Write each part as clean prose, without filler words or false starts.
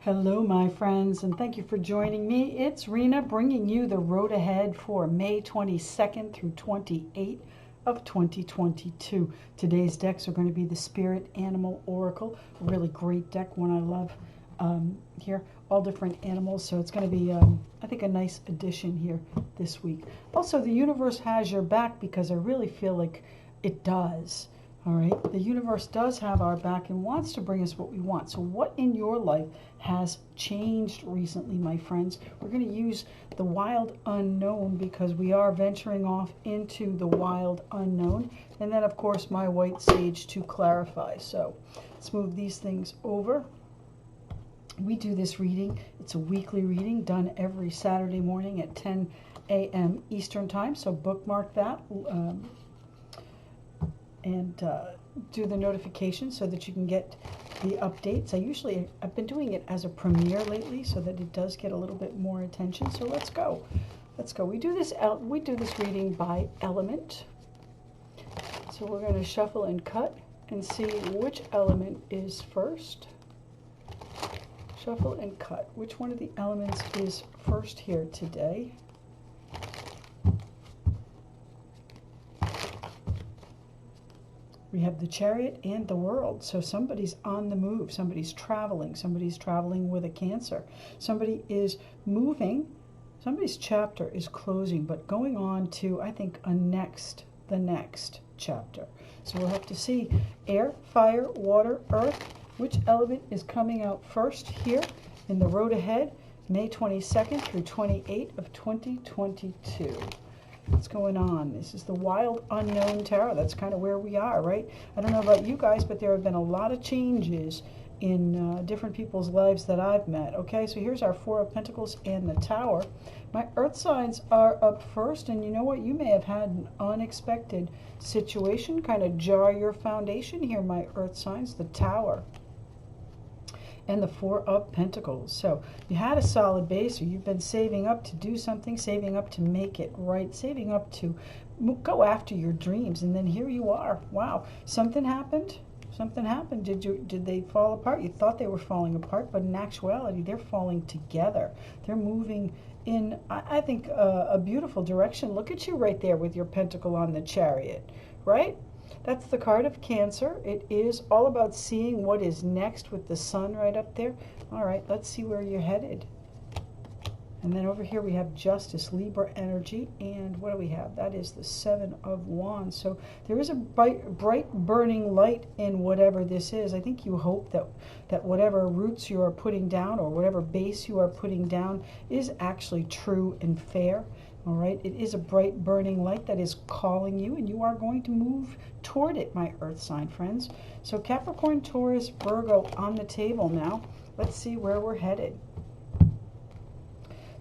Hello, my friends, and thank you for joining me. It's Rina bringing you the road ahead for May 22nd through 28th of 2022. Today's decks are going to be the Spirit Animal Oracle, a really great deck, one I love here, all different animals. So it's going to be, I think, a nice addition here this week. Also, the universe has your back because I really feel like it does. All right, the universe does have our back and wants to bring us what we want. So what in your life has changed recently, my friends? We're going to use the wild unknown because we are venturing off into the wild unknown. And then, of course, my white sage to clarify. So let's move these things over. We do this reading. It's a weekly reading done every Saturday morning at 10 a.m. Eastern Time. So bookmark that. And do the notifications so that you can get the updates. I've been doing it as a premiere lately so that it does get a little bit more attention. So let's go. We do this reading by element. So we're going to shuffle and cut and see which element is first. Shuffle and cut. Which one of the elements is first here today? We have the Chariot and the World. So somebody's on the move. Somebody's traveling. Somebody's traveling with a Cancer. Somebody is moving. Somebody's chapter is closing, but going on to, I think, the next chapter. So we'll have to see air, fire, water, earth. Which element is coming out first here in the road ahead, May 22nd through 28th of 2022. What's going on? This is the Wild Unknown Tarot. That's kind of where we are, right? I don't know about you guys, but there have been a lot of changes in different people's lives that I've met. Okay, so here's our Four of Pentacles and the Tower. My earth signs are up first, and you know what? You may have had an unexpected situation kind of jar your foundation here, my earth signs. The Tower and the Four of Pentacles. So you had a solid base, or you've been saving up to do something, saving up to make it right, saving up to go after your dreams, and then here you are. Wow, something happened. Something happened. Did they fall apart? You thought they were falling apart, but in actuality, they're falling together. They're moving in, I think, a beautiful direction. Look at you right there with your pentacle on the Chariot, right? That's the card of Cancer. It is all about seeing what is next with the sun right up there. All right, let's see where you're headed. And then over here we have Justice, Libra energy. And what do we have? That is the Seven of Wands. So there is a bright burning light in whatever this is. I think you hope that whatever roots you are putting down or whatever base you are putting down is actually true and fair. All right, it is a bright burning light that is calling you, and you are going to move toward it, my earth sign friends. So Capricorn, Taurus, Virgo on the table now. Let's see where we're headed.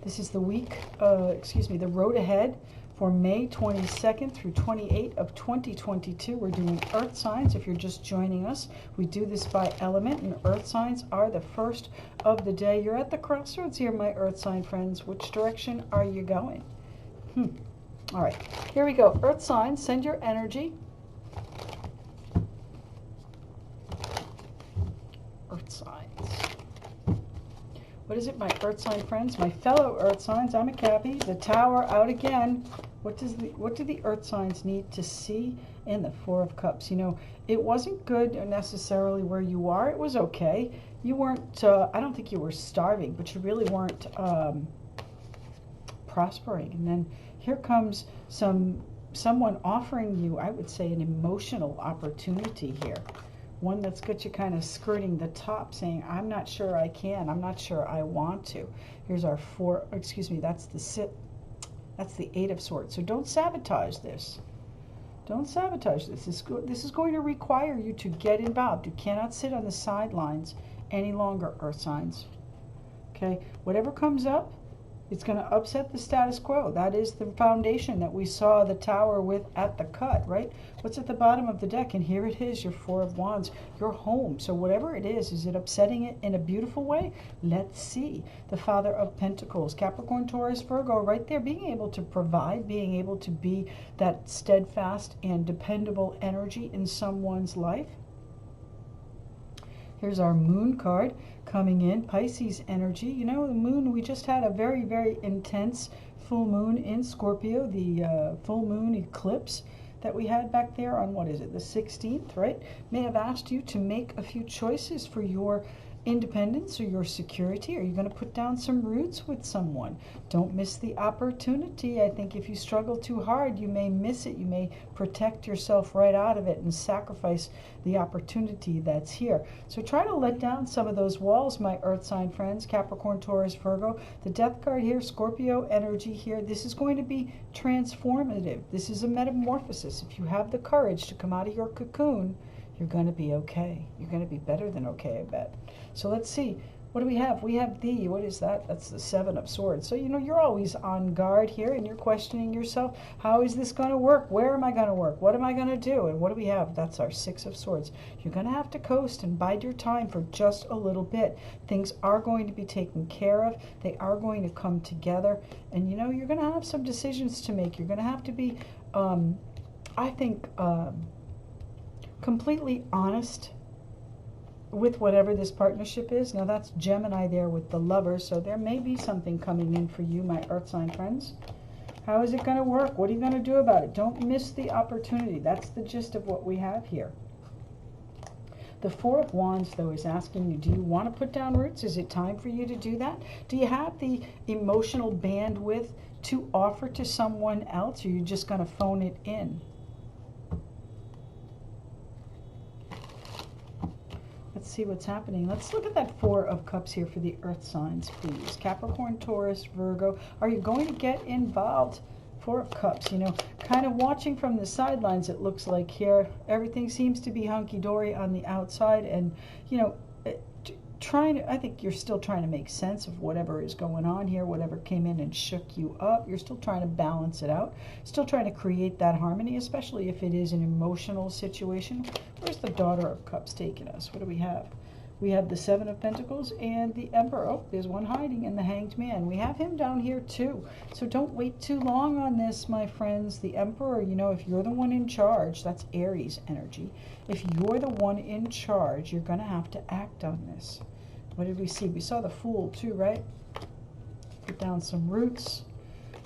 This is the the road ahead for May 22nd through 28th of 2022. We're doing earth signs. If you're just joining us, we do this by element, and earth signs are the first of the day. You're at the crossroads here, my earth sign friends. Which direction are you going? All right, here we go. Earth signs, send your energy. Earth signs. What is it, my earth sign friends? My fellow earth signs, I'm a Cappy. The Tower out again. What do the earth signs need to see? And the Four of Cups. You know, it wasn't good necessarily where you are. It was okay. You weren't, I don't think you were starving, but you really weren't prospering. And then here comes someone offering you, I would say, an emotional opportunity here. One that's got you kind of skirting the top, saying, I'm not sure I can, I'm not sure I want to. Here's our that's the Eight of Swords. So don't sabotage this. Don't sabotage this. This is going to require you to get involved. You cannot sit on the sidelines any longer, earth signs. Okay, whatever comes up, it's going to upset the status quo. That is the foundation that we saw the Tower with at the cut, right? What's at the bottom of the deck? And here it is, your Four of Wands, your home. So whatever it is it upsetting it in a beautiful way? Let's see. The Father of Pentacles, Capricorn, Taurus, Virgo, right there, being able to provide, being able to be that steadfast and dependable energy in someone's life. Here's our moon card coming in, Pisces energy. You know, the moon, we just had a very, very intense full moon in Scorpio, the full moon eclipse that we had back there on, what is it, the 16th, right? May have asked you to make a few choices for your independence or your security. Are you going to put down some roots with someone? Don't miss the opportunity. I think if you struggle too hard, you may miss it. You may protect yourself right out of it and sacrifice the opportunity that's here. So try to let down some of those walls, my earth sign friends, Capricorn, Taurus, Virgo. The death card here, Scorpio energy here. This is going to be transformative. This is a metamorphosis. If you have the courage to come out of your cocoon, you're going to be okay. You're going to be better than okay, I bet. So let's see. What do we have? We have what is that? That's the 7 of Swords. So, you know, you're always on guard here and you're questioning yourself. How is this going to work? Where am I going to work? What am I going to do? And what do we have? That's our 6 of Swords. You're going to have to coast and bide your time for just a little bit. Things are going to be taken care of. They are going to come together. And, you know, you're going to have some decisions to make. You're going to have to be, I think, completely honest with whatever this partnership is. Now that's Gemini there with the Lovers, so there may be something coming in for you, my earth sign friends. How is it going to work? What are you going to do about it? Don't miss the opportunity. That's the gist of what we have here. The 4 of Wands, though, is asking you, do you want to put down roots? Is it time for you to do that? Do you have the emotional bandwidth to offer to someone else, or are you just going to phone it in? Let's see what's happening. Let's look at that 4 of Cups here for the earth signs, please. Capricorn, Taurus, Virgo. Are you going to get involved? 4 of Cups, you know, kind of watching from the sidelines, it looks like here. Everything seems to be hunky-dory on the outside, and, you know, I think you're still trying to make sense of whatever is going on here, whatever came in and shook you up. You're still trying to balance it out, still trying to create that harmony, especially if it is an emotional situation. Where's the Daughter of Cups taking us? What do we have? We have the 7 of Pentacles and the Emperor. Oh, there's one hiding in the Hanged Man. We have him down here too. So don't wait too long on this, my friends. The Emperor, you know, if you're the one in charge, that's Aries energy. If you're the one in charge, you're going to have to act on this. What did we see? We saw the Fool too, right? Put down some roots.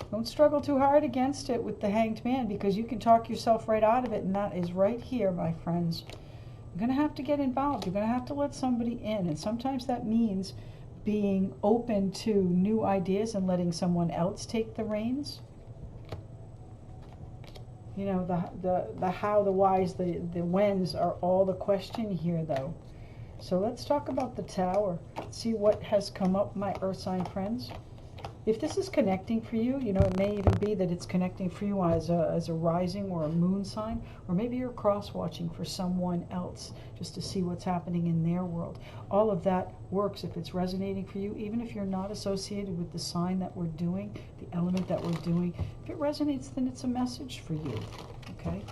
Don't struggle too hard against it with the Hanged Man, because you can talk yourself right out of it, and that is right here, my friends. You're going to have to get involved. You're going to have to let somebody in, and sometimes that means being open to new ideas and letting someone else take the reins. You know, the how, the whys, the whens are all the question here, though. So let's talk about the Tower. See what has come up, my earth sign friends. If this is connecting for you, you know, it may even be that it's connecting for you as a rising or a moon sign, or maybe you're cross-watching for someone else just to see what's happening in their world. All of that works if it's resonating for you, even if you're not associated with the sign that we're doing, the element that we're doing. If it resonates, then it's a message for you, okay?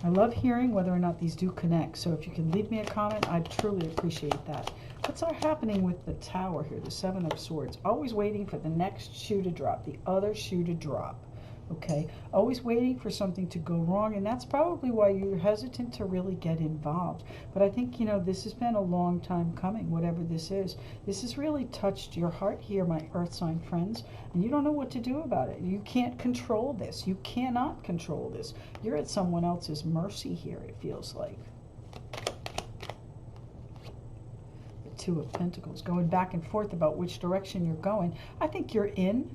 I love hearing whether or not these do connect, so if you can leave me a comment, I'd truly appreciate that. What's happening with the Tower here, the 7 of Swords? Always waiting for the next shoe to drop, the other shoe to drop, okay? Always waiting for something to go wrong, and that's probably why you're hesitant to really get involved. But I think, you know, this has been a long time coming, whatever this is. This has really touched your heart here, my earth sign friends, and you don't know what to do about it. You can't control this. You cannot control this. You're at someone else's mercy here, it feels like. 2 of Pentacles, going back and forth about which direction you're going. I think you're in.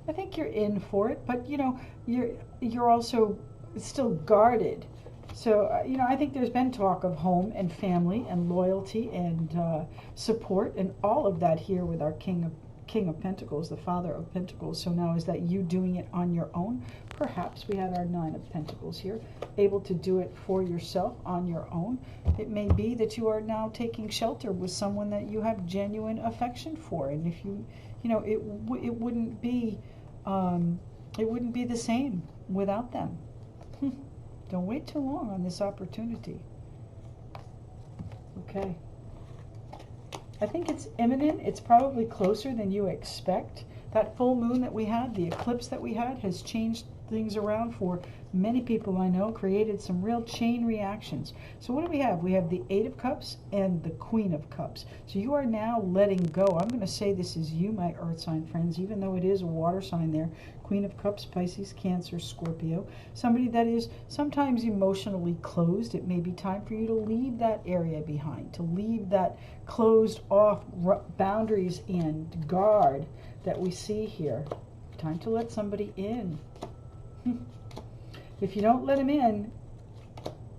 I think you're in for it, but you know, you're also still guarded. So you know, I think there's been talk of home and family and loyalty and support and all of that here with our King of Pentacles, the Father of Pentacles. So now, is that you doing it on your own? Perhaps we had our 9 of Pentacles here, able to do it for yourself on your own. It may be that you are now taking shelter with someone that you have genuine affection for, and if you know, it wouldn't be the same without them. Don't wait too long on this opportunity. Okay. I think it's imminent. It's probably closer than you expect. That full moon that we had, the eclipse that we had, has changed things around for many people I know, created some real chain reactions. So what do we have? We have the Eight of Cups and the Queen of Cups. So you are now letting go. I'm going to say this is you, my earth sign friends, even though it is a water sign there. Queen of Cups, Pisces, Cancer, Scorpio. Somebody that is sometimes emotionally closed. It may be time for you to leave that area behind, to leave that closed off boundaries and guard that we see here. Time to let somebody in. If you don't let him in,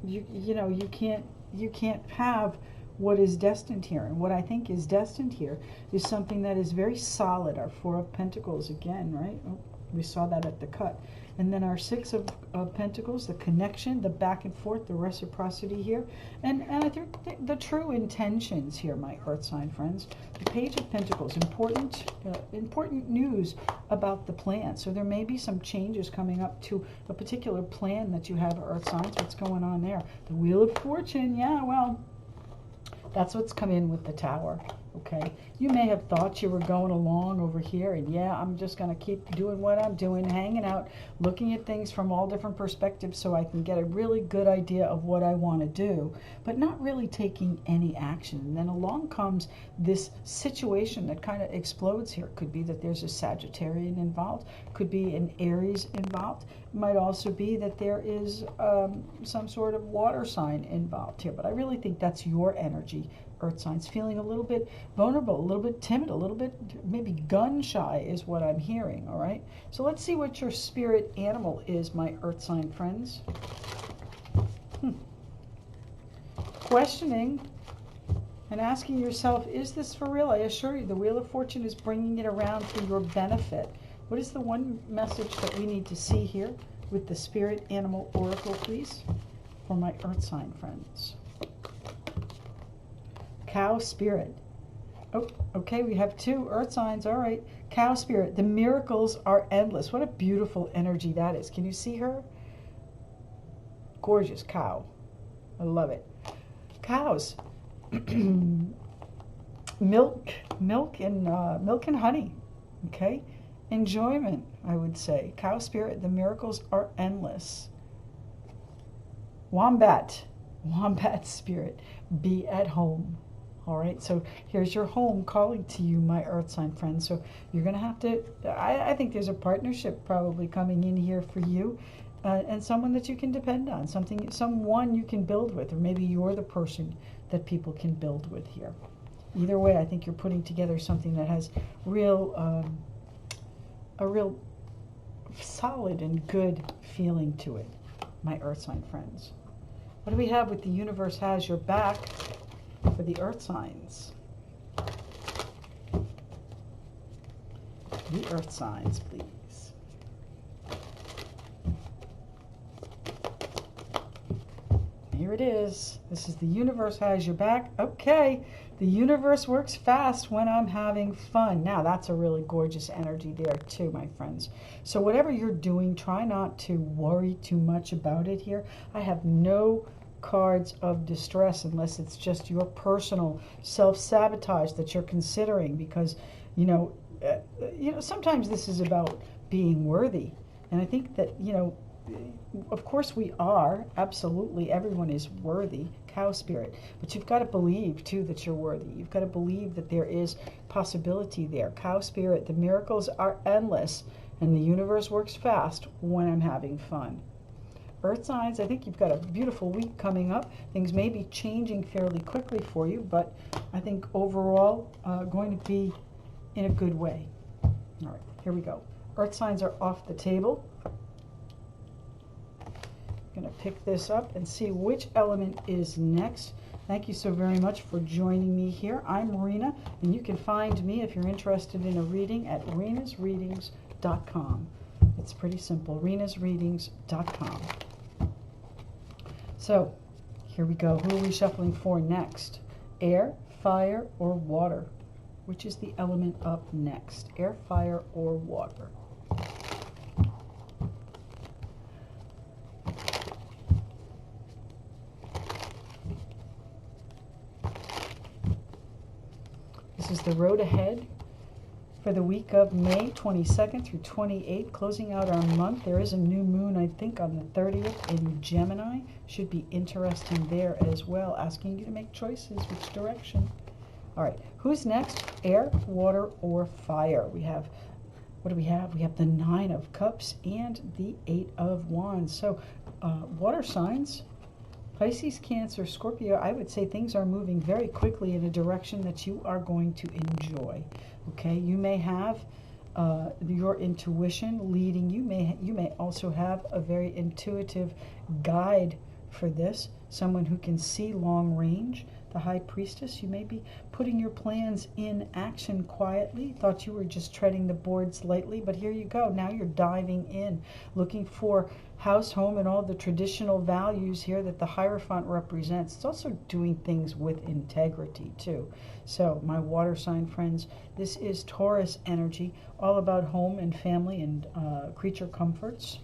you know, you can't have what is destined here. And what I think is destined here is something that is very solid. Our Four of Pentacles again, right? Oh, we saw that at the cut. And then our Six of Pentacles, the connection, the back and forth, the reciprocity here. And I think the true intentions here, my earth sign friends. The Page of Pentacles, important news about the plan. So there may be some changes coming up to a particular plan that you have, earth signs. What's going on there? The Wheel of Fortune, yeah, well, that's what's come in with the Tower. Okay, you may have thought you were going along over here, and yeah, I'm just going to keep doing what I'm doing, hanging out, looking at things from all different perspectives so I can get a really good idea of what I want to do, but not really taking any action. And then along comes this situation that kind of explodes here. Could be that there's a Sagittarian involved, could be an Aries involved. It might also be that there is some sort of water sign involved here, but I really think that's your energy, earth signs, feeling a little bit vulnerable, a little bit timid, a little bit maybe gun shy is what I'm hearing. All right, so let's see what your spirit animal is, my earth sign friends. Questioning and asking yourself, is this for real? I assure you the Wheel of Fortune is bringing it around for your benefit. What is the one message that we need to see here with the spirit animal oracle, please, for my earth sign friends? Cow spirit. Oh, okay, we have two earth signs. All right. Cow spirit. The miracles are endless. What a beautiful energy that is. Can you see her? Gorgeous cow. I love it. Cows. milk and honey. Okay. Enjoyment, I would say. Cow spirit. The miracles are endless. Wombat spirit. Be at home. All right, so here's your home calling to you, my earth sign friends. So you're going to have to, I think there's a partnership probably coming in here for you, and someone that you can depend on, someone you can build with, or maybe you're the person that people can build with here. Either way, I think you're putting together something that has a real solid and good feeling to it, my earth sign friends. What do we have with the universe has your back for the earth signs? The earth signs, please. Here it is. This is the universe has your back. Okay. The universe works fast when I'm having fun. Now, that's a really gorgeous energy there too, my friends. So whatever you're doing, try not to worry too much about it here. I have no cards of distress unless it's just your personal self-sabotage that you're considering, because you know sometimes this is about being worthy, and I think that of course we are, absolutely everyone is worthy, cow spirit, but you've got to believe too that you're worthy. You've got to believe that there is possibility there. Cow spirit, the miracles are endless and the universe works fast when I'm having fun. Earth signs, I think you've got a beautiful week coming up. Things may be changing fairly quickly for you, but I think overall going to be in a good way. All right, here we go. Earth signs are off the table. I'm going to pick this up and see which element is next. Thank you so very much for joining me here. I'm Rina, and you can find me if you're interested in a reading at rinasreadings.com. It's pretty simple, rinasreadings.com. So, here we go. Who are we shuffling for next? Air, fire, or water? Which is the element up next? Air, fire, or water? This is the road ahead for the week of May 22nd through 28th, closing out our month. There is a new moon, I think, on the 30th in Gemini. Should be interesting there as well, asking you to make choices, which direction. All right, who's next? Air, water, or fire? We have, what do we have? We have the 9 of Cups and the 8 of Wands. So water signs, Pisces, Cancer, Scorpio, I would say things are moving very quickly in a direction that you are going to enjoy. Okay, you may have your intuition leading you. You may also have a very intuitive guide for this, someone who can see long range. The High Priestess, you may be putting your plans in action quietly. Thought you were just treading the boards lightly, but here you go. Now you're diving in, looking for house, home, and all the traditional values here that the Hierophant represents. It's also doing things with integrity too. So my water sign friends, this is Taurus energy, all about home and family and creature comforts.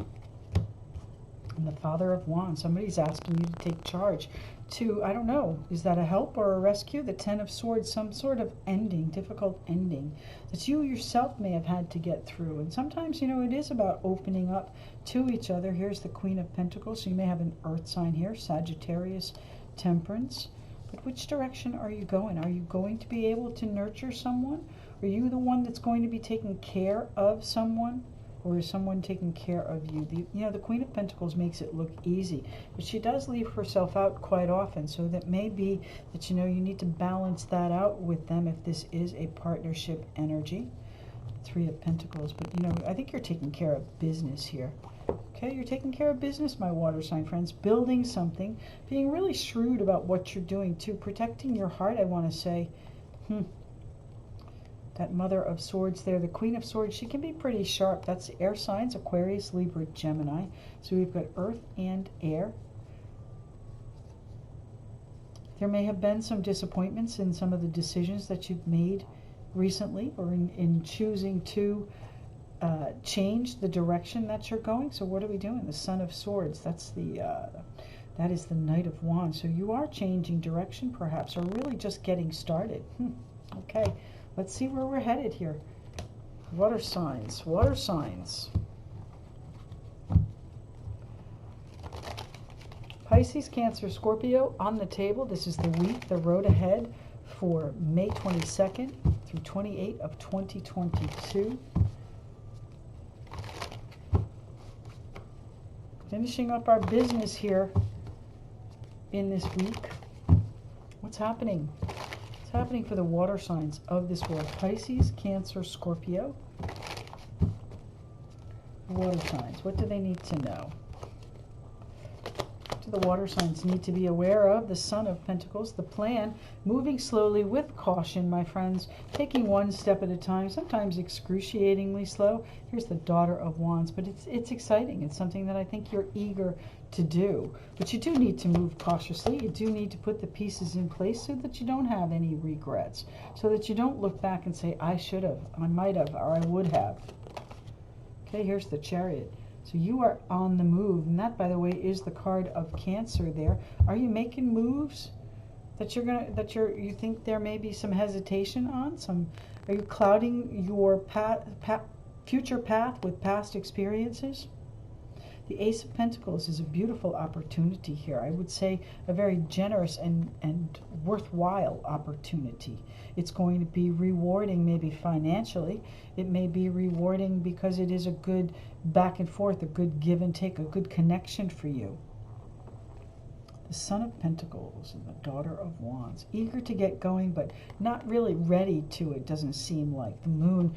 And the Father of Wands, somebody's asking you to take charge to, I don't know, is that a help or a rescue? The 10 of Swords, some sort of ending, difficult ending that you yourself may have had to get through. And sometimes, you know, it is about opening up to each other. Here's the Queen of Pentacles, so you may have an earth sign here, Sagittarius, Temperance. But which direction are you going? Are you going to be able to nurture someone? Are you the one that's going to be taking care of someone? Or is someone taking care of you? The Queen of Pentacles makes it look easy, but she does leave herself out quite often. So that may be that, you know, you need to balance that out with them if this is a partnership energy. 3 of Pentacles, but you know, I think you're taking care of business here. Okay, you're taking care of business, my water sign friends, building something, being really shrewd about what you're doing too, protecting your heart, I want to say. That Mother of Swords there, the Queen of Swords, she can be pretty sharp. That's air signs, Aquarius, Libra, Gemini. So we've got earth and air. There may have been some disappointments in some of the decisions that you've made recently, or in choosing to change the direction that you're going. So what are we doing? The Son of Swords, that's that is the Knight of Wands. So you are changing direction perhaps, or really just getting started. Okay. Let's see where we're headed here. Water signs, water signs. Pisces, Cancer, Scorpio on the table. This is the week, the road ahead for May 22nd through 28th of 2022. Finishing up our business here in this week. What's happening? Happening for the water signs of this world? Pisces, Cancer, Scorpio. Water signs, what do they need to know? What do the water signs need to be aware of? The Son of Pentacles, the plan, moving slowly with caution, my friends, taking one step at a time, sometimes excruciatingly slow. Here's the Daughter of Wands, but it's exciting. It's something that I think you're eager to do, but you do need to move cautiously. You do need to put the pieces in place so that you don't have any regrets, so that you don't look back and say, I should have, I might have, or I would have. Okay, here's the Chariot. So you are on the move, and that, by the way, is the card of Cancer there. Are you making moves that you think there may be some hesitation on? Are you clouding your future path with past experiences? The Ace of Pentacles is a beautiful opportunity here. I would say a very generous and worthwhile opportunity. It's going to be rewarding, maybe financially. It may be rewarding because it is a good back and forth, a good give and take, a good connection for you. The Son of Pentacles and the Daughter of Wands, eager to get going, but not really ready to, it doesn't seem like. The Moon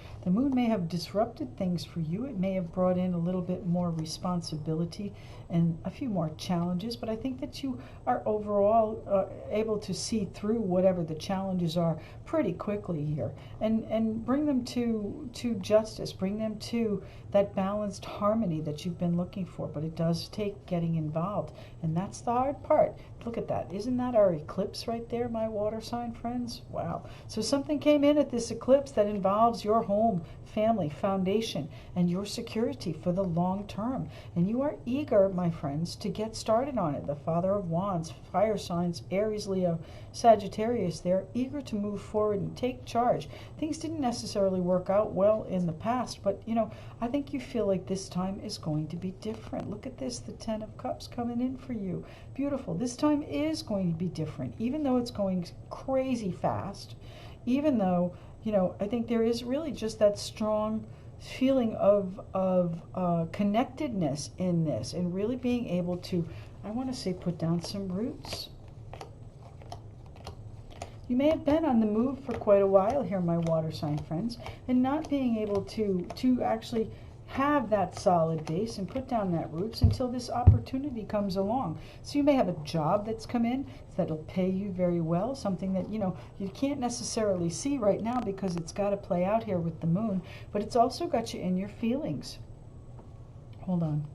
may have disrupted things for you. It may have brought in a little bit more responsibility and a few more challenges, but I think that you are overall able to see through whatever the challenges are pretty quickly here, and bring them to justice, bring them to that balanced harmony that you've been looking for. But it does take getting involved, and that's the hard part. start. Look at that. Isn't that our eclipse right there, my water sign friends? Wow. So something came in at this eclipse that involves your home, family, foundation, and your security for the long term. And you are eager, my friends, to get started on it. The Father of Wands, fire signs, Aries, Leo, Sagittarius, they're eager to move forward and take charge. Things didn't necessarily work out well in the past, but, you know, I think you feel like this time is going to be different. Look at this, the Ten of Cups coming in for you. Beautiful. This time is going to be different, even though it's going crazy fast, even though, you know, I think there is really just that strong feeling of connectedness in this, and really being able to, I want to say, put down some roots. You may have been on the move for quite a while here, my water sign friends, and not being able to actually have that solid base and put down that roots until this opportunity comes along. So you may have a job that's come in that'll pay you very well, something that, you know, you can't necessarily see right now because it's got to play out here with the moon, but it's also got you in your feelings. Hold on.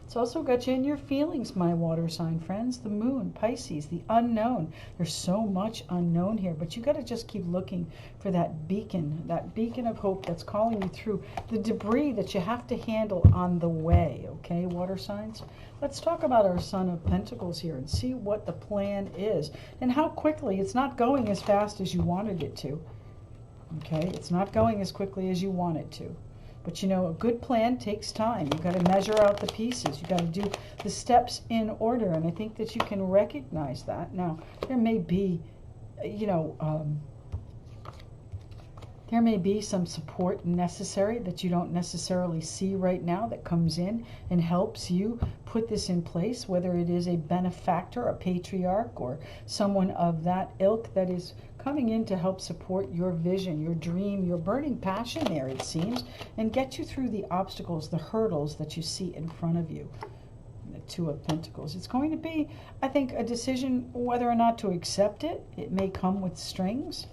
It's also got you in your feelings, my water sign friends. The moon, Pisces, the unknown. There's so much unknown here, but you got to just keep looking for that beacon of hope that's calling you through the debris that you have to handle on the way, okay, water signs? Let's talk about our Son of Pentacles here and see what the plan is and how quickly. It's not going as fast as you wanted it to, okay? It's not going as quickly as you want it to. But, you know, a good plan takes time. You've got to measure out the pieces. You've got to do the steps in order. And I think that you can recognize that. Now, there may be, you know, there may be some support necessary that you don't necessarily see right now that comes in and helps you put this in place, whether it is a benefactor, a patriarch, or someone of that ilk that is coming in to help support your vision, your dream, your burning passion there, it seems, and get you through the obstacles, the hurdles that you see in front of you. The Two of Pentacles. It's going to be, I think, a decision whether or not to accept it. It may come with strings.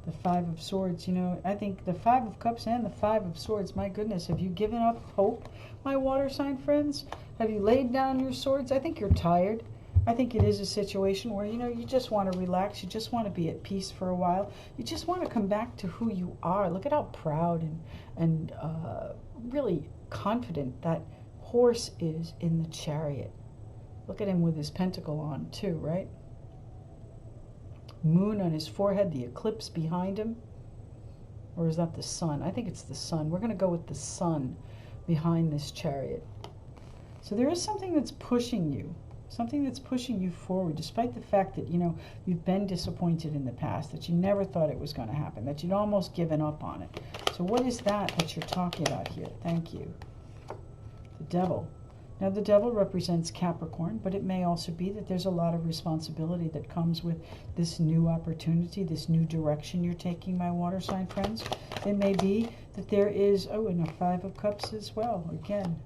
The Five of Swords, you know, I think the Five of Cups and the Five of Swords, my goodness, have you given up hope, my water sign friends? Have you laid down your swords? I think you're tired. I think it is a situation where, you know, you just want to relax. You just want to be at peace for a while. You just want to come back to who you are. Look at how proud and really confident that horse is in the Chariot. Look at him with his pentacle on too, right? Moon on his forehead, the eclipse behind him. Or is that the sun? I think it's the sun. We're going to go with the sun behind this Chariot. So there is something that's pushing you. Something that's pushing you forward, despite the fact that, you know, you've been disappointed in the past, that you never thought it was going to happen, that you'd almost given up on it. So what is that you're talking about here? Thank you. The Devil. Now, the Devil represents Capricorn, but it may also be that there's a lot of responsibility that comes with this new opportunity, this new direction you're taking, my water sign friends. It may be that there is, oh, and a Five of Cups as well, again.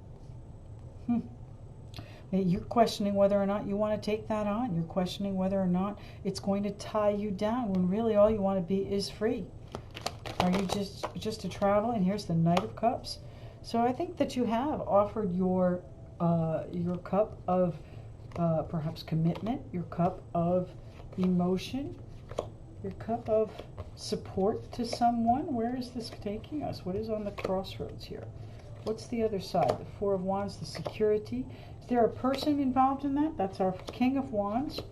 You're questioning whether or not you want to take that on. You're questioning whether or not it's going to tie you down when really all you want to be is free. Are you just to travel? And here's the Knight of Cups. So I think that you have offered your cup of perhaps commitment, your cup of emotion, your cup of support to someone. Where is this taking us? What is on the crossroads here? What's the other side? The Four of Wands, the security. Is there a person involved in that? That's our King of Wands.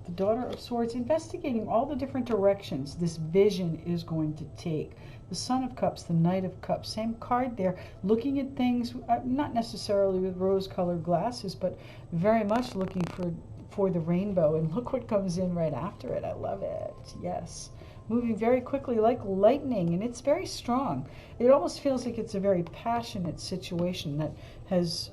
The Daughter of Swords, investigating all the different directions this vision is going to take. The Son of Cups, the Knight of Cups, same card there, looking at things, not necessarily with rose-colored glasses, but very much looking for the rainbow. And look what comes in right after it. I love it. Yes. Moving very quickly like lightning, and it's very strong. It almost feels like it's a very passionate situation that has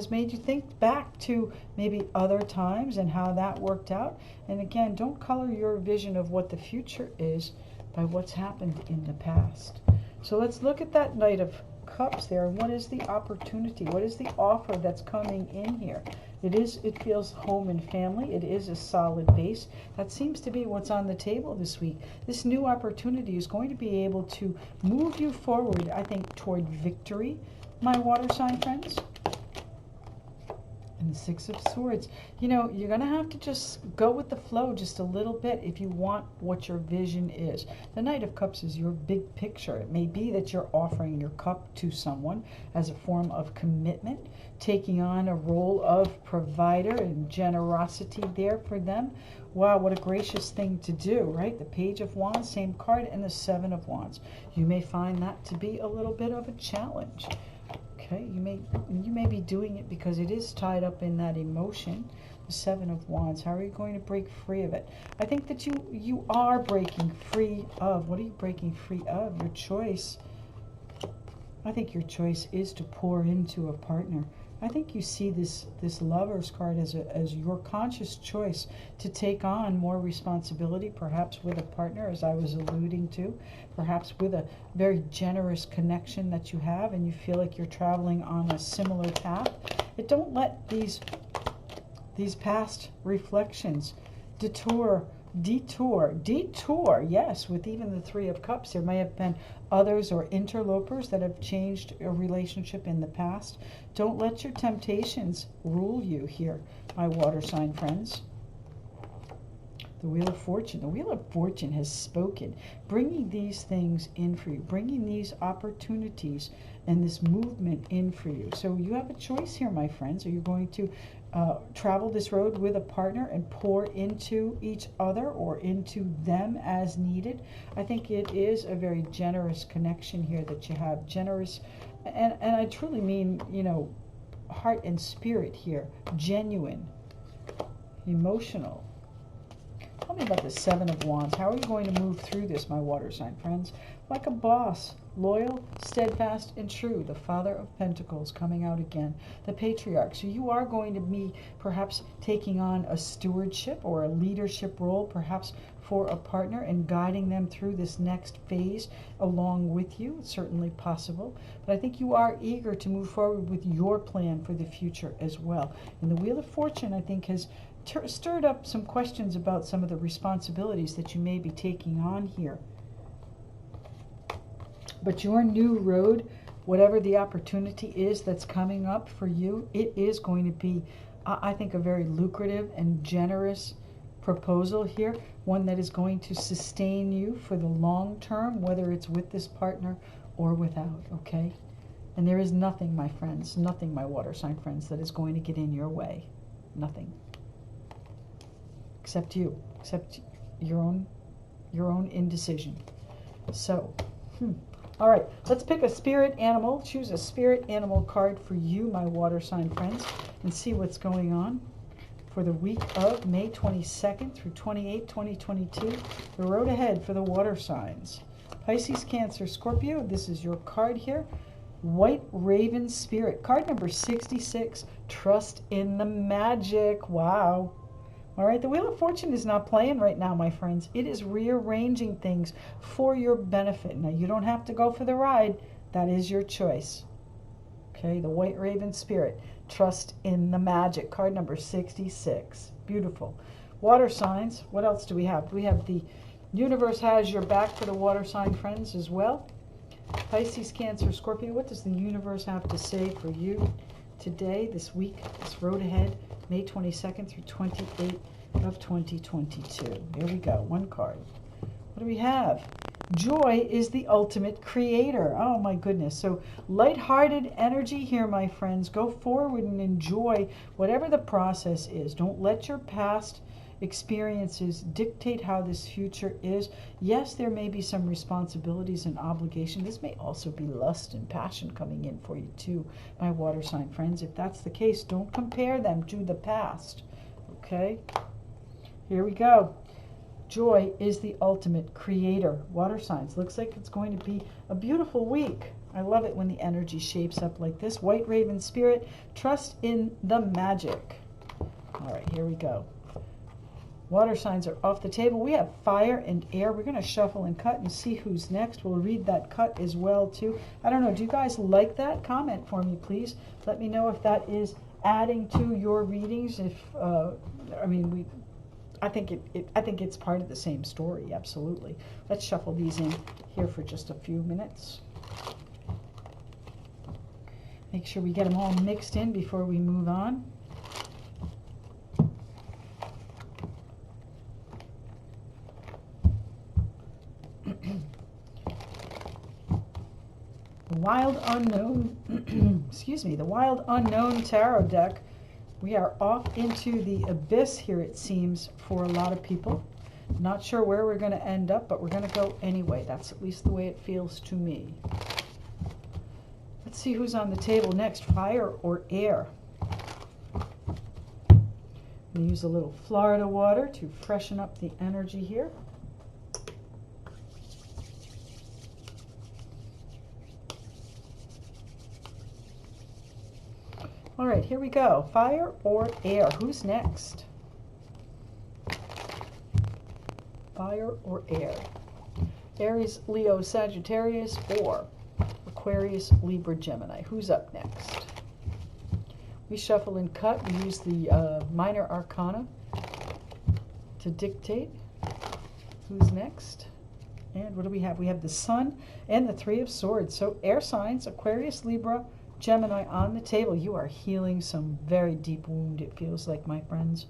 made you think back to maybe other times and how that worked out. And again, don't color your vision of what the future is by what's happened in the past. So let's look at that Knight of Cups there, and what is the opportunity? What is the offer that's coming in here? It feels home and family. It is a solid base. That seems to be what's on the table this week. This new opportunity is going to be able to move you forward, I think, toward victory, my water sign friends. And the Six of Swords. You know, you're going to have to just go with the flow just a little bit if you want what your vision is. The Knight of Cups is your big picture. It may be that you're offering your cup to someone as a form of commitment, taking on a role of provider and generosity there for them. Wow, what a gracious thing to do, right? The Page of Wands, same card, and the Seven of Wands. You may find that to be a little bit of a challenge. Okay, you may be doing it because it is tied up in that emotion. The Seven of Wands. How are you going to break free of it? I think that you are breaking free of. What are you breaking free of? Your choice. I think your choice is to pour into a partner. I think you see this Lover's card as your conscious choice to take on more responsibility, perhaps with a partner, as I was alluding to, perhaps with a very generous connection that you have and you feel like you're traveling on a similar path. But don't let these past reflections detour, yes, with even the Three of Cups. There may have been others or interlopers that have changed a relationship in the past. Don't let your temptations rule you here, my water sign friends. The Wheel of Fortune. The Wheel of Fortune has spoken, bringing these things in for you, bringing these opportunities and this movement in for you. So you have a choice here, my friends. Are you going to travel this road with a partner and pour into each other or into them as needed? I think it is a very generous connection here that you have. Generous, and I truly mean, you know, heart and spirit here. Genuine, emotional. Tell me about the Seven of Wands. How are you going to move through this, my water sign friends? Like a boss. Loyal, steadfast, and true. The Father of Pentacles coming out again. The Patriarch. So you are going to be perhaps taking on a stewardship or a leadership role, perhaps for a partner, and guiding them through this next phase along with you. It's certainly possible. But I think you are eager to move forward with your plan for the future as well. And the Wheel of Fortune, I think, has stirred up some questions about some of the responsibilities that you may be taking on here. But your new road, whatever the opportunity is that's coming up for you, it is going to be, I think, a very lucrative and generous proposal here. One that is going to sustain you for the long term, whether it's with this partner or without, okay? And there is nothing, my friends, nothing, my water sign friends, that is going to get in your way. Nothing. Except you. Except your own indecision. So, all right, let's pick a spirit animal. Choose a spirit animal card for you, my water sign friends, and see what's going on for the week of May 22nd through 28, 2022. The road ahead for the water signs. Pisces, Cancer, Scorpio, this is your card here. White Raven Spirit. Card number 66, Trust in the Magic. Wow. All right, the Wheel of Fortune is not playing right now, my friends. It is rearranging things for your benefit. Now, you don't have to go for the ride. That is your choice. Okay, the White Raven Spirit. Trust in the Magic. Card number 66. Beautiful. Water signs. What else do we have? We have the Universe has your back for the water sign friends as well. Pisces, Cancer, Scorpio. What does the universe have to say for you today, this week, this road ahead, May 22nd through 28th of 2022. Here we go. One card. What do we have? Joy is the ultimate creator. Oh my goodness. So lighthearted energy here, my friends. Go forward and enjoy whatever the process is. Don't let your past experiences dictate how this future is. Yes, there may be some responsibilities and obligation. This may also be lust and passion coming in for you too, my water sign friends. If that's the case, don't compare them to the past. Okay? Here we go. Joy is the ultimate creator. Water signs. Looks like it's going to be a beautiful week. I love it when the energy shapes up like this. White Raven Spirit. Trust in the magic. All right, here we go. Water signs are off the table. We have fire and air. We're going to shuffle and cut and see who's next. We'll read that cut as well, too. I don't know. Do you guys like that? Comment for me, please. Let me know if that is adding to your readings. If I mean, I think it's part of the same story. Absolutely. Let's shuffle these in here for just a few minutes. Make sure we get them all mixed in before we move on. The Wild Unknown, excuse me, the Wild Unknown Tarot deck. We are off into the abyss here, it seems, for a lot of people. Not sure where we're going to end up, but we're going to go anyway. That's at least the way it feels to me. Let's see who's on the table next, fire or air. I'm going to use a little Florida water to freshen up the energy here. All right, here we go. Fire or air? Who's next? Fire or air? Aries, Leo, Sagittarius, or Aquarius, Libra, Gemini. Who's up next? We shuffle and cut. We use the minor arcana to dictate who's next. And what do we have? We have the Sun and the Three of Swords. So air signs, Aquarius, Libra, Gemini on the table. You are healing some very deep wound, it feels like, my friends.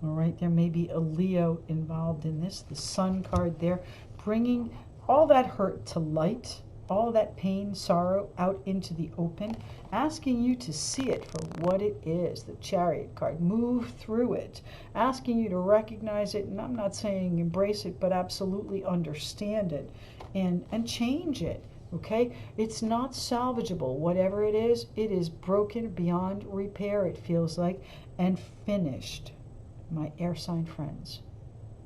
All right, there may be a Leo involved in this. The Sun card there, bringing all that hurt to light, all that pain, sorrow out into the open, asking you to see it for what it is. The Chariot card, move through it, asking you to recognize it, and I'm not saying embrace it, but absolutely understand it and change it. Okay, it's not salvageable. Whatever it is broken beyond repair, it feels like, and finished. My air sign friends.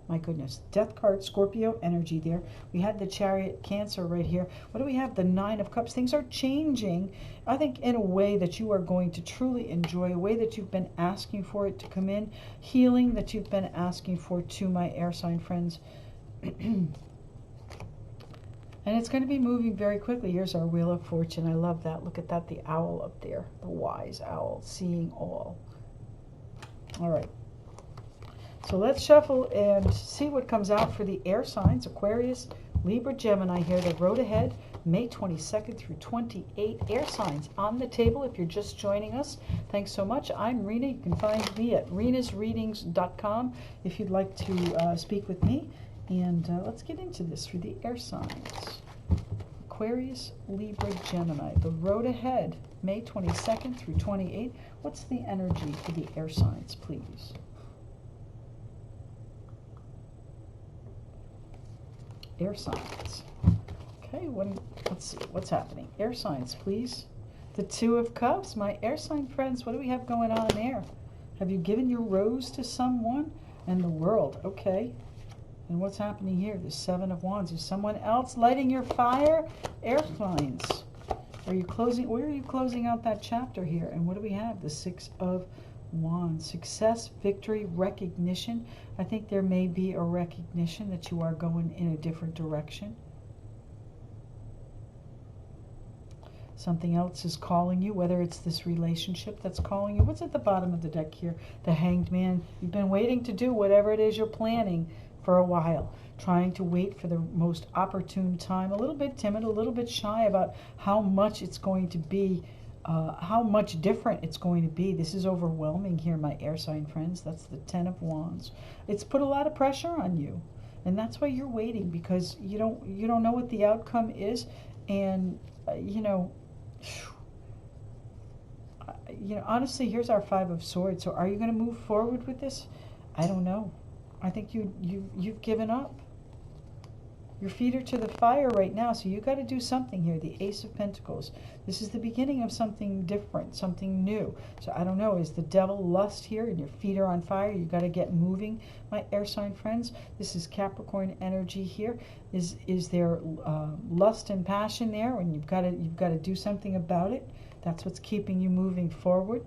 My goodness. Death card, Scorpio energy there. We had the Chariot, Cancer right here. What do we have? The Nine of Cups. Things are changing, I think, in a way that you are going to truly enjoy, a way that you've been asking for it to come in, healing that you've been asking for, to my air sign friends. And it's going to be moving very quickly. Here's our Wheel of Fortune. I love that. Look at that, the owl up there. The wise owl, seeing all. All right. So let's shuffle and see what comes out for the air signs. Aquarius, Libra, Gemini here. The road ahead, May 22nd through 28. Air signs on the table if you're just joining us. Thanks so much. I'm Rina. You can find me at rinasreadings.com if you'd like to speak with me. And let's get into this for the air signs. Aquarius, Libra, Gemini. The road ahead, May 22nd through 28. What's the energy for the air signs, please? Air signs. Okay, let's see what's happening. Air signs, please. The Two of Cups. My air sign friends, what do we have going on there? Have you given your rose to someone? And the World. Okay. And what's happening here? The Seven of Wands. Is someone else lighting your fire? Air signs. Are you closing? Where are you closing out that chapter here? And what do we have? The Six of Wands. Success, victory, recognition. I think there may be a recognition that you are going in a different direction. Something else is calling you, whether it's this relationship that's calling you. What's at the bottom of the deck here? The Hanged Man. You've been waiting to do whatever it is you're planning for a while, trying to wait for the most opportune time, a little bit timid, a little bit shy about how much it's going to be, how much different it's going to be. This is overwhelming here, my air sign friends. That's the Ten of Wands. It's put a lot of pressure on you, and that's why you're waiting, because you don't know what the outcome is. And honestly, here's our Five of Swords. So are you going to move forward with this? I don't know. I think you've given up. Your feet are to the fire right now, so you got to do something here. The Ace of Pentacles. This is the beginning of something different, something new. So I don't know, is the devil lust here and your feet are on fire? You got to get moving, my air sign friends. This is Capricorn energy here. Is there lust and passion there, and you've got to do something about it? That's what's keeping you moving forward.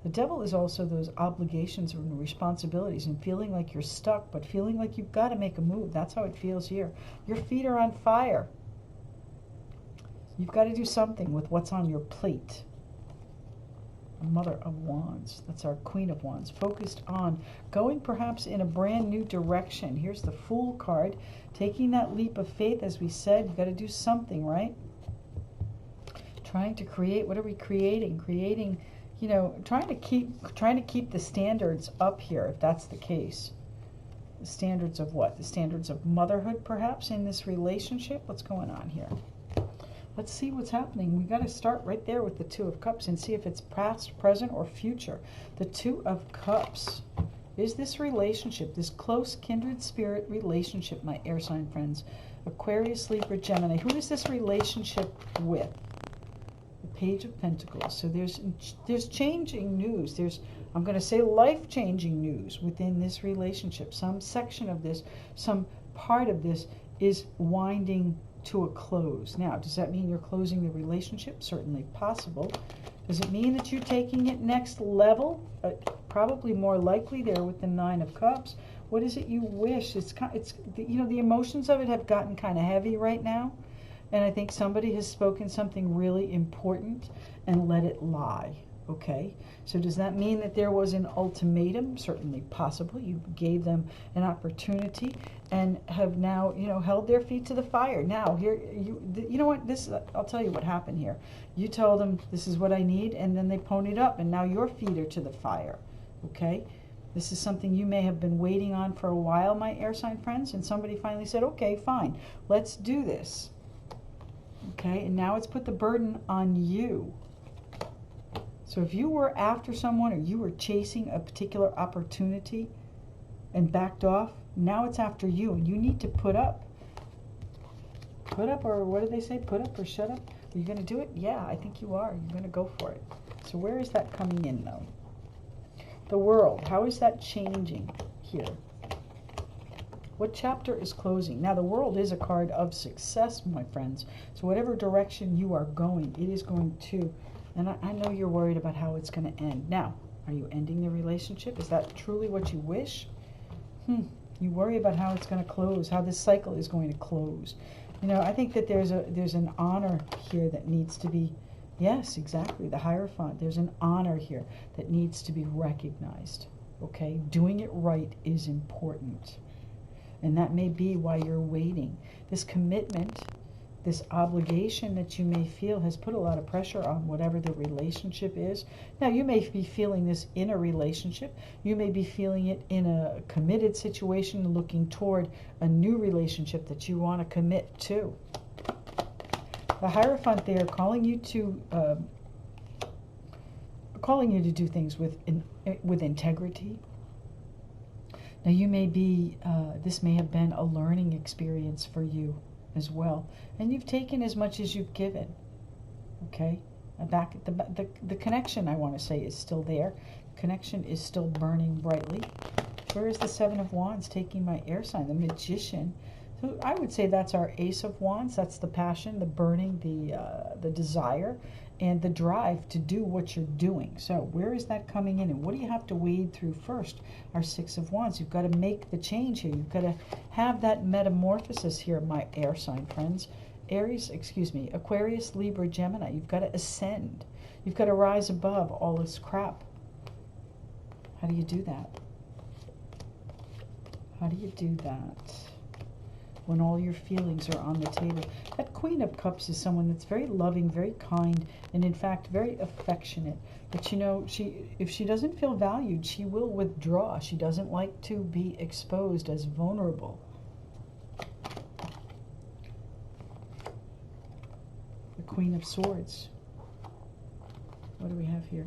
The devil is also those obligations and responsibilities and feeling like you're stuck, but feeling like you've got to make a move. That's how it feels here. Your feet are on fire. You've got to do something with what's on your plate. Mother of Wands. That's our Queen of Wands. Focused on going perhaps in a brand new direction. Here's the Fool card. Taking that leap of faith, as we said, you got to do something, right? Trying to create. What are we creating? Creating, you know, trying to keep the standards up here, if that's the case. The standards of what? The standards of motherhood, perhaps, in this relationship. What's going on here? Let's see what's happening. We got to start right there with the Two of Cups and see if it's past, present, or future. The Two of Cups. Is this relationship, this close kindred spirit relationship, my air sign friends, Aquarius, Libra, Gemini, who is this relationship with? The Page of Pentacles. So there's changing news. There's, I'm going to say, life-changing news within this relationship. Some section of this, some part of this is winding to a close. Now, does that mean you're closing the relationship? Certainly possible. Does it mean that you're taking it next level? Probably more likely there with the Nine of Cups. What is it you wish? It's you know, the emotions of it have gotten kind of heavy right now, and I think somebody has spoken something really important and let it lie. Okay, so does that mean that there was an ultimatum? Certainly possible. You gave them an opportunity and have now, you know, held their feet to the fire. Now, here, you know what, this, I'll tell you what happened here. You told them, this is what I need, and then they ponied up, and now your feet are to the fire. Okay, this is something you may have been waiting on for a while, my air sign friends, and somebody finally said, okay, fine, let's do this. Okay, and now it's put the burden on you. So if you were after someone, or you were chasing a particular opportunity and backed off, now it's after you, and you need to put up. Put up, or what do they say? Put up or shut up? Are you going to do it? Yeah, I think you are. You're going to go for it. So where is that coming in, though? The World. How is that changing here? What chapter is closing? Now, the World is a card of success, my friends. So whatever direction you are going, it is going to... And I know you're worried about how it's going to end. Now, are you ending the relationship? Is that truly what you wish? You worry about how it's going to close, how this cycle is going to close. You know, I think that there's an honor here that needs to be, yes, exactly, the Hierophant. There's an honor here that needs to be recognized. Okay, doing it right is important. And that may be why you're waiting. This commitment, this obligation that you may feel has put a lot of pressure on whatever the relationship is. Now, you may be feeling this in a relationship. You may be feeling it in a committed situation, looking toward a new relationship that you want to commit to. The Hierophant there calling you to do things with integrity. Now, you may be, this may have been a learning experience for you as well, and you've taken as much as you've given. Okay, back at the connection, I want to say, is still there. Connection is still burning brightly. Where is the Seven of Wands taking my air sign? The Magician. So I would say that's our Ace of Wands. That's the passion, the burning, the desire, and the drive to do what you're doing. So where is that coming in, and what do you have to wade through first? Our Six of Wands. You've got to make the change here. You've got to have that metamorphosis here, my air sign friends. Aries, excuse me, Aquarius, Libra, Gemini. You've got to ascend. You've got to rise above all this crap. How do you do that? How do you do that when all your feelings are on the table? That Queen of Cups is someone that's very loving, very kind, and in fact very affectionate. But you know, if she doesn't feel valued, she will withdraw. She doesn't like to be exposed as vulnerable. The Queen of Swords. What do we have here?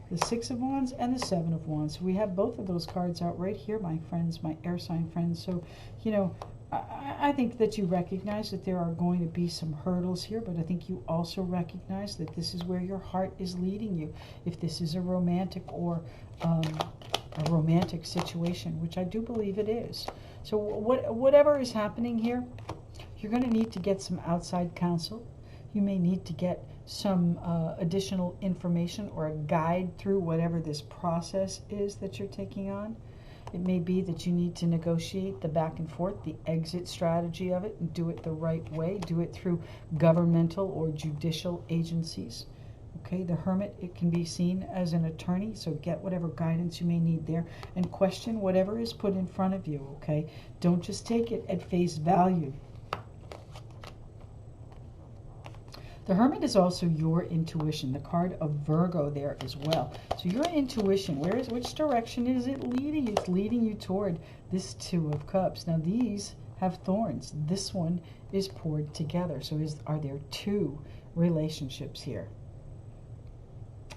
The Six of Wands and the Seven of Wands. We have both of those cards out right here, my friends, my air sign friends. So, you know, I think that you recognize that there are going to be some hurdles here, but I think you also recognize that this is where your heart is leading you. If this is a romantic or a romantic situation, which I do believe it is. So whatever is happening here, you're going to need to get some outside counsel. You may need to get some additional information or a guide through whatever this process is that you're taking on. It may be that you need to negotiate the back and forth, the exit strategy of it, and do it the right way. Do it through governmental or judicial agencies. Okay, the Hermit, it can be seen as an attorney, so get whatever guidance you may need there and question whatever is put in front of you, okay? Don't just take it at face value. The Hermit is also your intuition, the card of Virgo there as well. So your intuition, which direction is it leading? It's leading you toward this Two of Cups. Now these have thorns. This one is poured together. So are there two relationships here?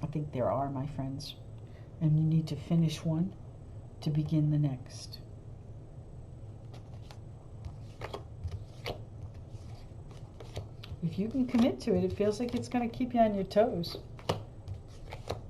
I think there are, my friends. And you need to finish one to begin the next. If you can commit to it, it feels like it's going to keep you on your toes.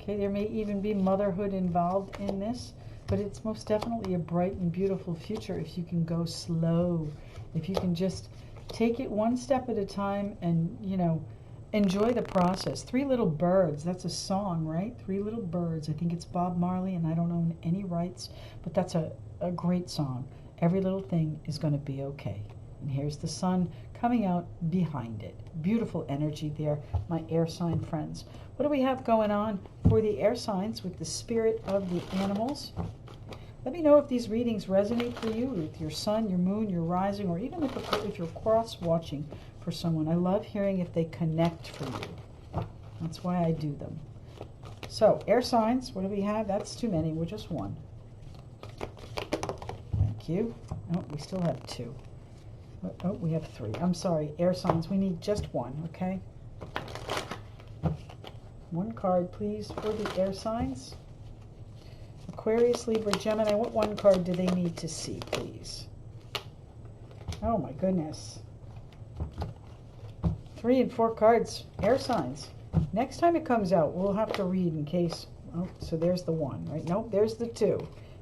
Okay, there may even be motherhood involved in this, but it's most definitely a bright and beautiful future if you can go slow. If you can just take it one step at a time and, you know, enjoy the process. Three Little Birds, that's a song, right? Three Little Birds. I think it's Bob Marley, and I don't own any rights, but that's a great song. Every little thing is going to be okay. And here's the sun coming out behind it. Beautiful energy there, my air sign friends. What do we have going on for the air signs with the spirit of the animals? Let me know if these readings resonate for you with your sun, your moon, your rising, or even if you're cross-watching for someone. I love hearing if they connect for you. That's why I do them. So, air signs, what do we have? That's too many. We're just one. Thank you. Oh, we still have two. Oh, we have three. I'm sorry, air signs. We need just one, okay? One card, please, for the air signs. Aquarius, Libra, Gemini. What one card do they need to see, please? Oh, my goodness. 3 and 4 cards, air signs. Next time it comes out, we'll have to read in case. Oh, so there's the 1, right? Nope, there's the 2.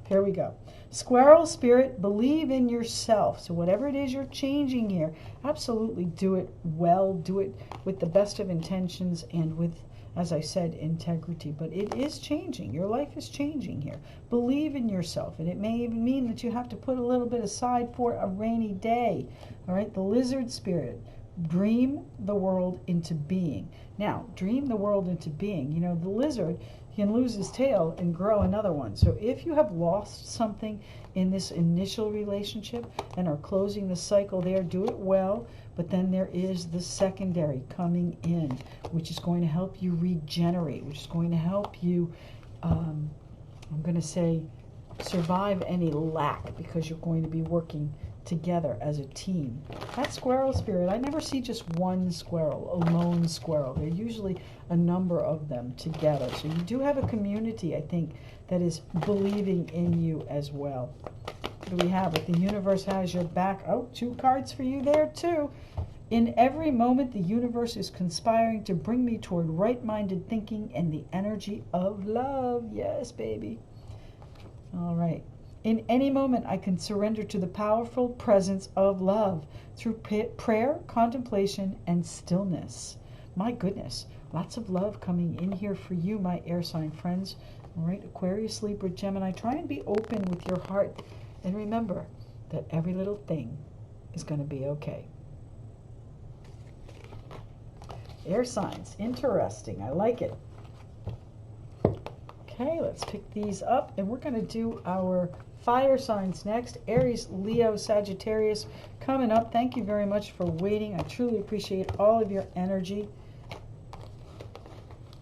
Here we go. Squirrel spirit, believe in yourself. So whatever it is you're changing here, absolutely do it well. Do it with the best of intentions and with, as I said, integrity. But it is changing. Your life is changing here. Believe in yourself. And it may even mean that you have to put a little bit aside for a rainy day. All right, the lizard spirit. Dream the world into being. Now, dream the world into being. You know, the lizard can lose his tail and grow another one. So if you have lost something in this initial relationship and are closing the cycle there, do it well. But then there is the secondary coming in, which is going to help you regenerate, which is going to help you, I'm going to say, survive any lack, because you're going to be working together as a team. That squirrel spirit, I never see just one squirrel, a lone squirrel. There are usually a number of them together. So you do have a community, I think, that is believing in you as well. What do we have? If the universe has your back. Oh, 2 cards for you there too. In every moment, the universe is conspiring to bring me toward right-minded thinking and the energy of love. Yes, baby. All right. In any moment, I can surrender to the powerful presence of love through prayer, contemplation, and stillness. My goodness, lots of love coming in here for you, my air sign friends. All right, Aquarius, Libra, Gemini, try and be open with your heart. And remember that every little thing is going to be okay. Air signs, interesting. I like it. Okay, let's pick these up, and we're going to do our fire signs next. Aries, Leo, Sagittarius coming up. Thank you very much for waiting. I truly appreciate all of your energy.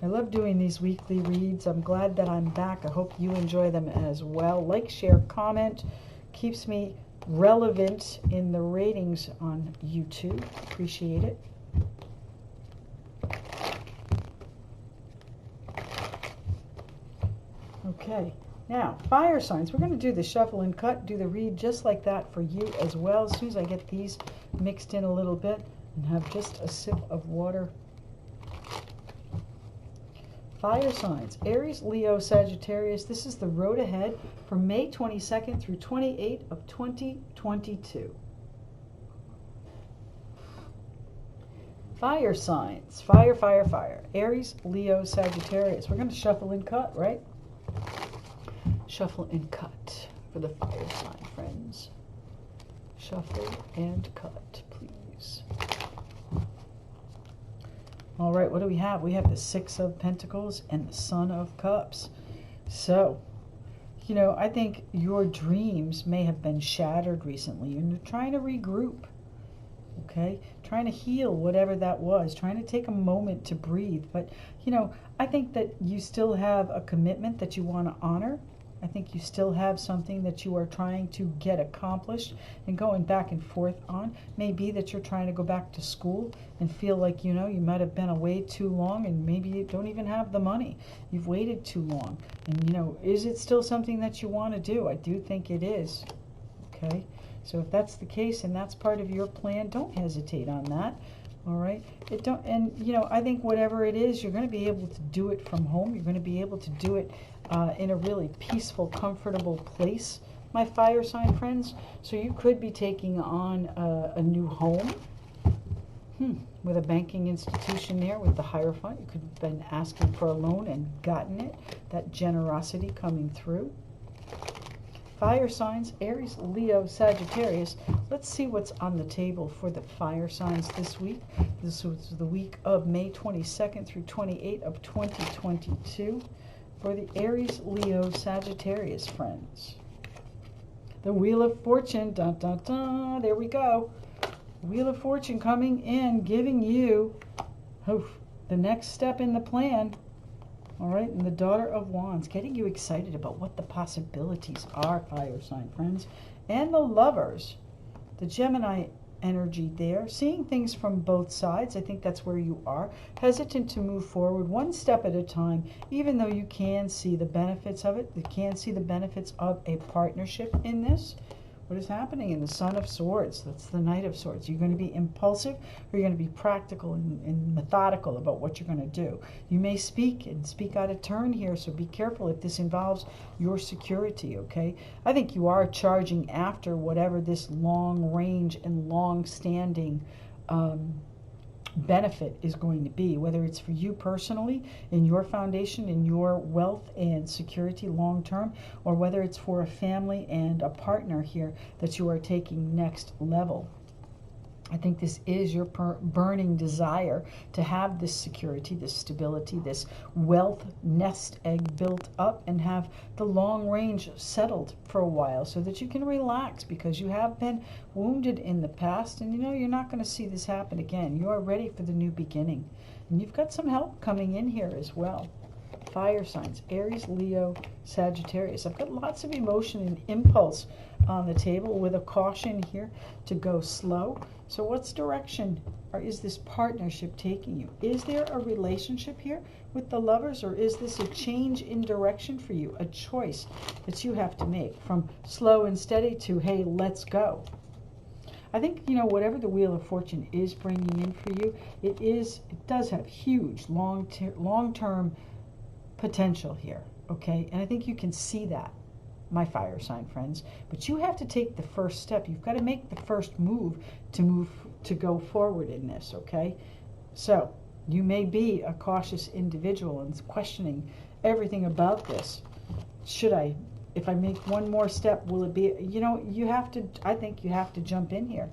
I love doing these weekly reads. I'm glad that I'm back. I hope you enjoy them as well. Like, share, comment. Keeps me relevant in the ratings on YouTube. Appreciate it. Okay, now fire signs. We're going to do the shuffle and cut, do the read just like that for you as well. As soon as I get these mixed in a little bit and have just a sip of water. Fire signs, Aries, Leo, Sagittarius. This is the road ahead from May 22nd through 28th of 2022. Fire signs, fire, fire, fire. Aries, Leo, Sagittarius. We're going to shuffle and cut, right? Shuffle and cut for the fire sign, friends. Shuffle and cut, please. All right, what do we have? We have the Six of Pentacles and the Son of Cups. So, you know, I think your dreams may have been shattered recently and you're trying to regroup, okay? Trying to heal whatever that was, trying to take a moment to breathe. But, you know, I think that you still have a commitment that you want to honor. I think you still have something that you are trying to get accomplished and going back and forth on. Maybe that you're trying to go back to school and feel like, you know, you might have been away too long and maybe you don't even have the money. You've waited too long. And, you know, is it still something that you want to do? I do think it is. Okay. So if that's the case and that's part of your plan, don't hesitate on that. All right. And, you know, I think whatever it is, you're going to be able to do it from home. You're going to be able to do it in a really peaceful, comfortable place, my fire sign friends. So you could be taking on a new home with a banking institution there with the Hierophant. You could have been asking for a loan and gotten it. That generosity coming through. Fire signs, Aries, Leo, Sagittarius. Let's see what's on the table for the fire signs this week. This was the week of May 22nd through 28th of 2022. For the Aries, Leo, Sagittarius friends. The Wheel of Fortune, dun dun dun, there we go. Wheel of Fortune coming in, giving you the next step in the plan. All right, and the Daughter of Wands, getting you excited about what the possibilities are, fire sign friends. And the Lovers, the Gemini energy there, seeing things from both sides. I think that's where you are. Hesitant to move forward one step at a time, even though you can see the benefits of it. You can see the benefits of a partnership in this. What is happening in the Son of Swords? That's the Knight of Swords. You're going to be impulsive or you're going to be practical and methodical about what you're going to do. You may speak out of turn here, so be careful if this involves your security, okay? I think you are charging after whatever this long range and long standing benefit is going to be, whether it's for you personally, in your foundation, in your wealth and security long term, or whether it's for a family and a partner here that you are taking next level. I think this is your burning desire to have this security, this stability, this wealth nest egg built up and have the long range settled for a while so that you can relax, because you have been wounded in the past and you know you're not going to see this happen again. You are ready for the new beginning. And you've got some help coming in here as well. Fire signs, Aries, Leo, Sagittarius. I've got lots of emotion and impulse on the table with a caution here to go slow. So what's direction or is this partnership taking you? Is there a relationship here with the Lovers, or is this a change in direction for you, a choice that you have to make from slow and steady to, hey, let's go? I think, you know, whatever the Wheel of Fortune is bringing in for you, it does have huge long-term potential here, okay? And I think you can see that, my fire sign friends. But you have to take the first step. You've got to make the first move to go forward in this, okay? So you may be a cautious individual and questioning everything about this. If I make one more step, will it be, you know, I think you have to jump in here.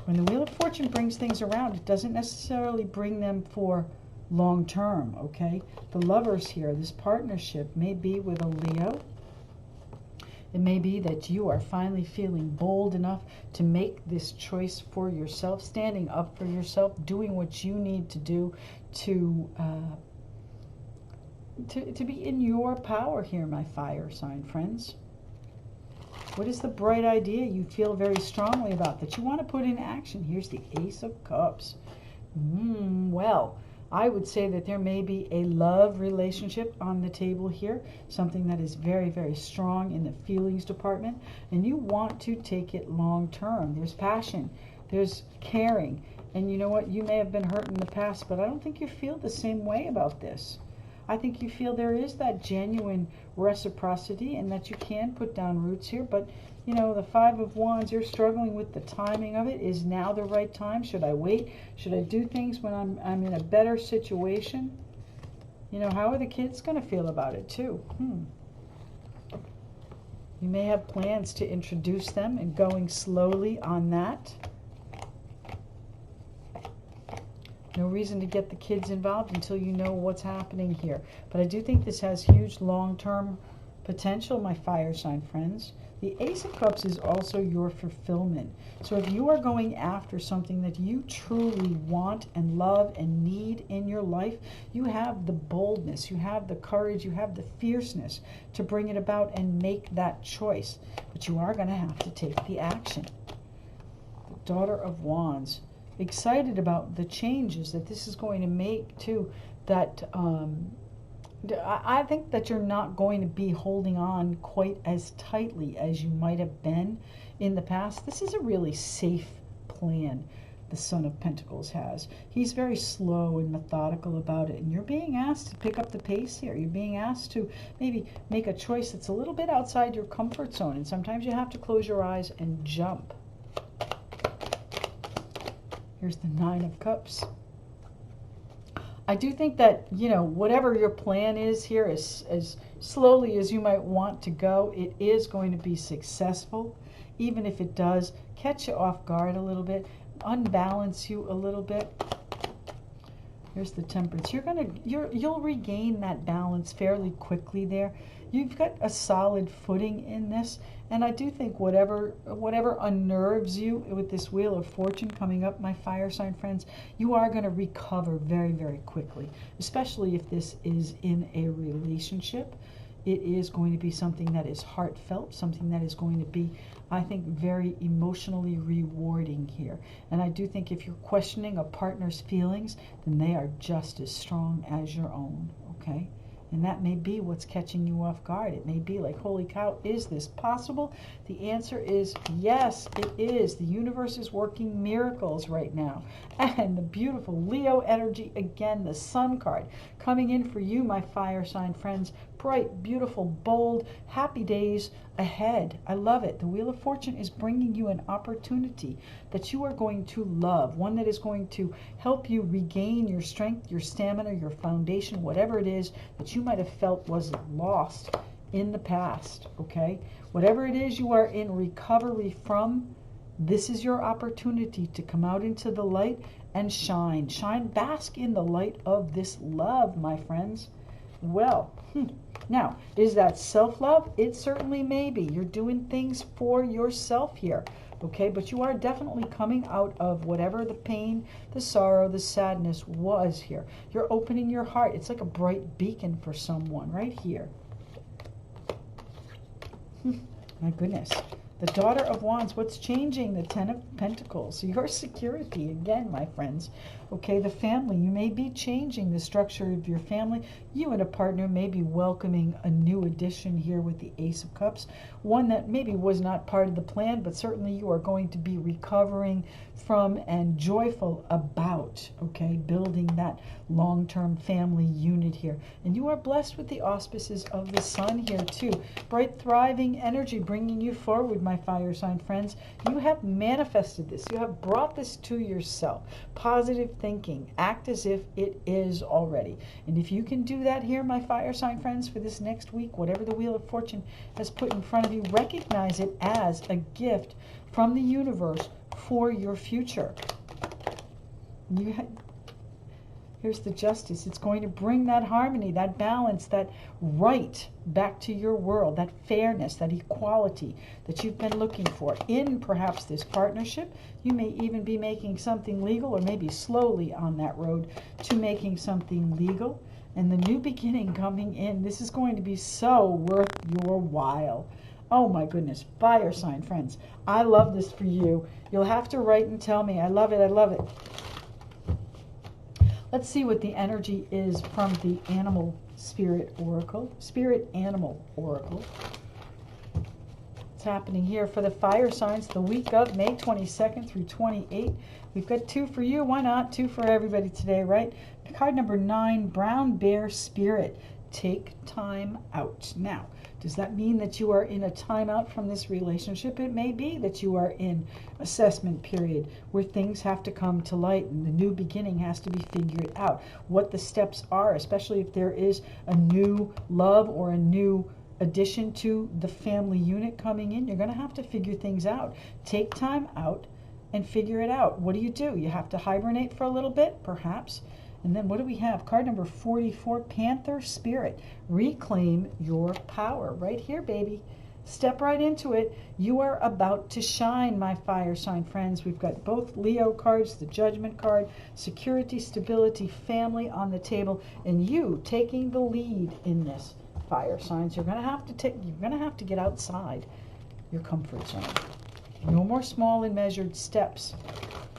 When the Wheel of Fortune brings things around, it doesn't necessarily bring them for long term, okay? The Lovers here, this partnership may be with a Leo. It may be that you are finally feeling bold enough to make this choice for yourself, standing up for yourself, doing what you need to do to be in your power here, my fire sign friends. What is the bright idea you feel very strongly about that you want to put in action? Here's the Ace of Cups. Well, I would say that there may be a love relationship on the table here, something that is very, very strong in the feelings department, and you want to take it long term. There's passion, there's caring, and you know what? You may have been hurt in the past, but I don't think you feel the same way about this. I think you feel there is that genuine reciprocity and that you can put down roots here, but you know, the Five of Wands, you're struggling with the timing of it. Is now the right time? Should I wait? Should I do things when I'm in a better situation? You know, how are the kids going to feel about it too? You may have plans to introduce them and going slowly on that. No reason to get the kids involved until you know what's happening here. But I do think this has huge long-term potential, my fire sign friends. The Ace of Cups is also your fulfillment. So if you are going after something that you truly want and love and need in your life, you have the boldness, you have the courage, you have the fierceness to bring it about and make that choice. But you are going to have to take the action. The Daughter of Wands. Excited about the changes that this is going to make too. That I think that you're not going to be holding on quite as tightly as you might have been in the past. This is a really safe plan the Son of Pentacles has. He's very slow and methodical about it, and you're being asked to pick up the pace here. You're being asked to maybe make a choice that's a little bit outside your comfort zone, and sometimes you have to close your eyes and jump. Here's the Nine of Cups. I do think that, you know, whatever your plan is here, as slowly as you might want to go, it is going to be successful, even if it does catch you off guard a little bit, unbalance you a little bit. Here's the Temperance. You'll regain that balance fairly quickly there. You've got a solid footing in this, and I do think whatever unnerves you with this Wheel of Fortune coming up, my fire sign friends, you are going to recover very, very quickly, especially if this is in a relationship. It is going to be something that is heartfelt, something that is going to be, I think, very emotionally rewarding here. And I do think if you're questioning a partner's feelings, then they are just as strong as your own, okay? And that may be what's catching you off guard. It may be like, holy cow, is this possible? The answer is yes, it is. The universe is working miracles right now. And the beautiful Leo energy, again, the Sun card, coming in for you, my fire sign friends. Bright, beautiful, bold, happy days ahead. I love it. The Wheel of Fortune is bringing you an opportunity that you are going to love, one that is going to help you regain your strength, your stamina, your foundation, whatever it is that you might have felt was lost in the past, okay? Whatever it is you are in recovery from, this is your opportunity to come out into the light and shine. Shine, bask in the light of this love, my friends. Well, now, is that self-love? It certainly may be. You're doing things for yourself here, okay? But you are definitely coming out of whatever the pain, the sorrow, the sadness was here. You're opening your heart. It's like a bright beacon for someone right here. My goodness. The Daughter of Wands, what's changing? The Ten of Pentacles. Your security, again, my friends. Okay, the family. You may be changing the structure of your family. You and a partner may be welcoming a new addition here with the Ace of Cups. One that maybe was not part of the plan, but certainly you are going to be recovering from and joyful about, okay, building that long-term family unit here. And you are blessed with the auspices of the Sun here too. Bright, thriving energy bringing you forward, my fire sign friends. You have manifested this. You have brought this to yourself. Positive thinking. Act as if it is already. And if you can do that here, my fire sign friends, for this next week, whatever the Wheel of Fortune has put in front of you, recognize it as a gift from the universe for your future. Here's the Justice. It's going to bring that harmony, that balance, that right back to your world, that fairness, that equality that you've been looking for in perhaps this partnership. You may even be making something legal, or maybe slowly on that road to making something legal. And the new beginning coming in, this is going to be so worth your while. Oh my goodness, fire sign friends. I love this for you. You'll have to write and tell me. I love it. I love it. Let's see what the energy is from the Animal Spirit Oracle. Spirit Animal Oracle. What's happening here for the fire signs the week of May 22nd through 28th. We've got 2 for you. Why not? 2 for everybody today, right? Card number 9, Brown Bear Spirit. Take time out. Now, does that mean that you are in a timeout from this relationship? It may be that you are in assessment period where things have to come to light and the new beginning has to be figured out. What the steps are, especially if there is a new love or a new addition to the family unit coming in, you're going to have to figure things out. Take time out. and figure it out. What do? You have to hibernate for a little bit, perhaps. And then what do we have? Card number 44, Panther Spirit. Reclaim your power. Right here, baby. Step right into it. You are about to shine, my fire sign friends. We've got both Leo cards, the Judgment card, security, stability, family on the table, and you taking the lead in this, fire signs. You're going to have to get outside your comfort zone. No more small and measured steps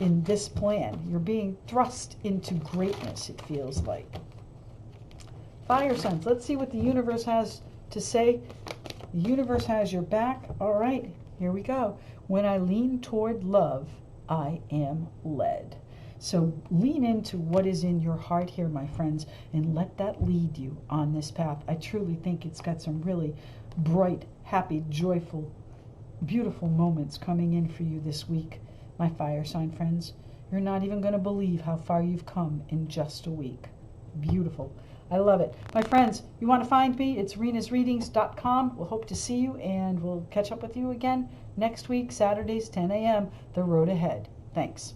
in this plan. You're being thrust into greatness, it feels like. Fire signs, let's see what the universe has to say. The universe has your back. All right, here we go. When I lean toward love, I am led. So lean into what is in your heart here, my friends, and let that lead you on this path. I truly think it's got some really bright, happy, joyful, beautiful moments coming in for you this week, my fire sign friends. You're not even going to believe how far you've come in just a week. Beautiful. I love it. My friends, you want to find me? It's rinasreadings.com. We'll hope to see you, and we'll catch up with you again next week, Saturdays, 10 a.m. The road ahead. Thanks.